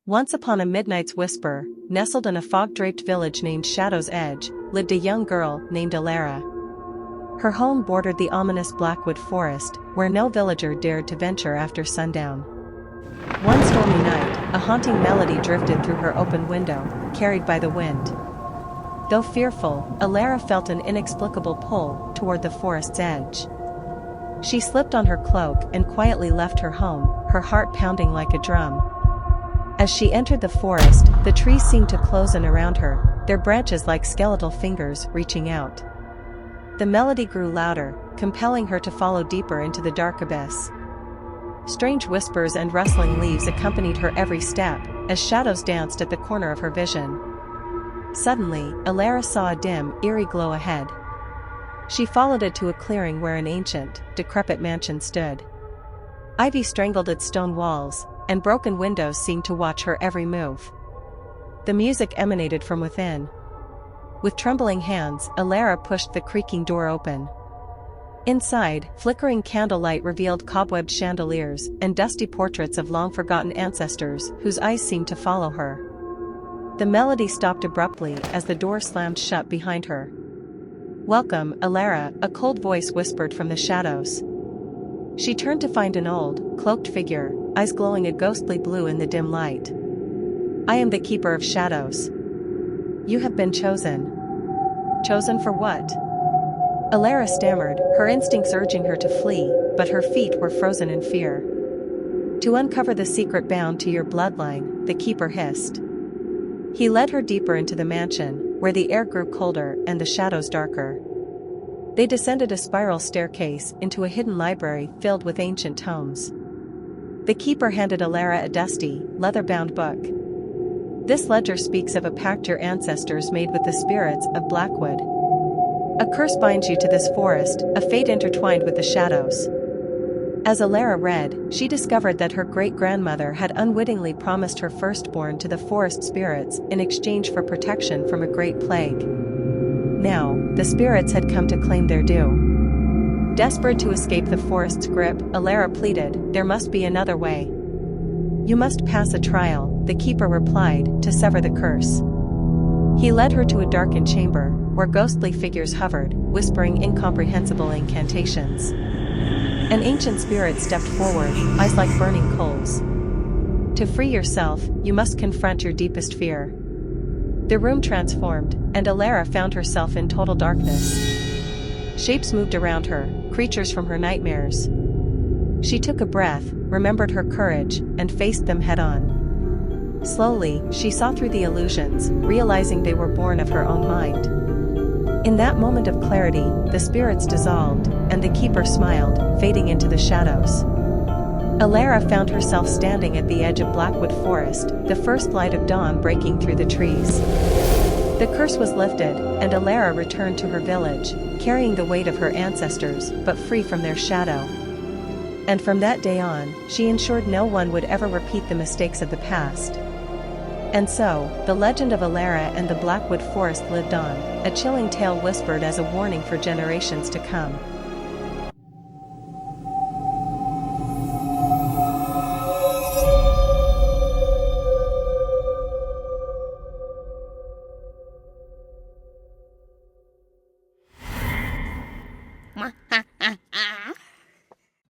Once upon a midnight's whisper, nestled in a fog-draped village named Shadow's Edge, lived a young girl named Alara. Her home bordered the ominous Blackwood Forest, where no villager dared to venture after sundown. One stormy night, a haunting melody drifted through her open window, carried by the wind. Though fearful, Alara felt an inexplicable pull toward the forest's edge. She slipped on her cloak and quietly left her home, her heart pounding like a drum. As she entered the forest, the trees seemed to close in around her, their branches like skeletal fingers reaching out. The melody grew louder, compelling her to follow deeper into the dark abyss. Strange whispers and rustling leaves accompanied her every step, as shadows danced at the corner of her vision. Suddenly, Alara saw a dim, eerie glow ahead. She followed it to a clearing where an ancient, decrepit mansion stood. Ivy strangled its stone walls, and broken windows seemed to watch her every move. The music emanated from within. With trembling hands, Alara pushed the creaking door open. Inside, flickering candlelight revealed cobwebbed chandeliers and dusty portraits of long-forgotten ancestors whose eyes seemed to follow her. The melody stopped abruptly as the door slammed shut behind her. "Welcome, Alara," a cold voice whispered from the shadows. She turned to find an old, cloaked figure, eyes glowing a ghostly blue in the dim light. "I am the Keeper of Shadows. You have been chosen." "Chosen for what?" Alara stammered, her instincts urging her to flee, but her feet were frozen in fear. "To uncover the secret bound to your bloodline," the Keeper hissed. He led her deeper into the mansion, where the air grew colder and the shadows darker. They descended a spiral staircase into a hidden library filled with ancient tomes. The Keeper handed Alara a dusty, leather-bound book. "This ledger speaks of a pact your ancestors made with the spirits of Blackwood. A curse binds you to this forest, a fate intertwined with the shadows." As Alara read, she discovered that her great-grandmother had unwittingly promised her firstborn to the forest spirits in exchange for protection from a great plague. Now, the spirits had come to claim their due. Desperate to escape the forest's grip, Alara pleaded, "There must be another way." "You must pass a trial," the Keeper replied, "to sever the curse." He led her to a darkened chamber, where ghostly figures hovered, whispering incomprehensible incantations. An ancient spirit stepped forward, eyes like burning coals. "To free yourself, you must confront your deepest fear." The room transformed, and Alara found herself in total darkness. Shapes moved around her, creatures from her nightmares. She took a breath, remembered her courage, and faced them head-on. Slowly, she saw through the illusions, realizing they were born of her own mind. In that moment of clarity, the spirits dissolved, and the Keeper smiled, fading into the shadows. Alara found herself standing at the edge of Blackwood Forest, the first light of dawn breaking through the trees. The curse was lifted, and Alara returned to her village, carrying the weight of her ancestors, but free from their shadow. And from that day on, she ensured no one would ever repeat the mistakes of the past. And so, the legend of Alara and the Blackwood Forest lived on, a chilling tale whispered as a warning for generations to come.